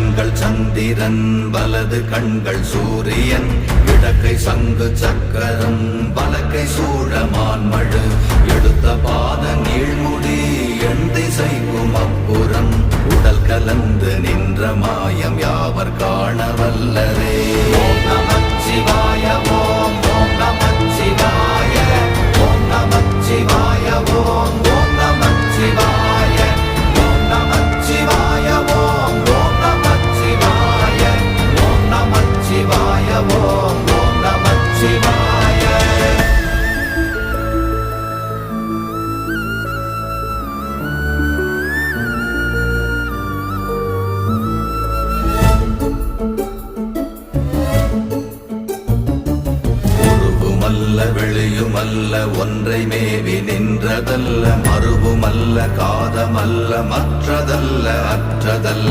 கண்கள் சந்திரன் வலது கண்கள் சூரியன் இடக்கை சங்கு சக்கரம் வலக்கை சூழமான்மழு எடுத்த பாத நீழ்முடி எண் திசைக்கும் அப்புறம் உடல் கலந்து நின்ற மாயம் யாவர் காண வல்லரே. ஓம் நமச்சிவாய ஓம் ஓம் நமச்சிவாய ஓம் நமச்சிவாய ஓம் ஓம் நமச்சிவாய ஓம் நமச்சிவாய ஓம் ஓம் நமச்சிவாய ஓம் நமச்சிவாய ஓம் ஓம் நமச்சிவாய. வெளியுமல்ல ஒன்றை மேவி நின்றதல்ல மறுவுமல்ல காதமல்ல மற்றதல்ல அற்றதல்ல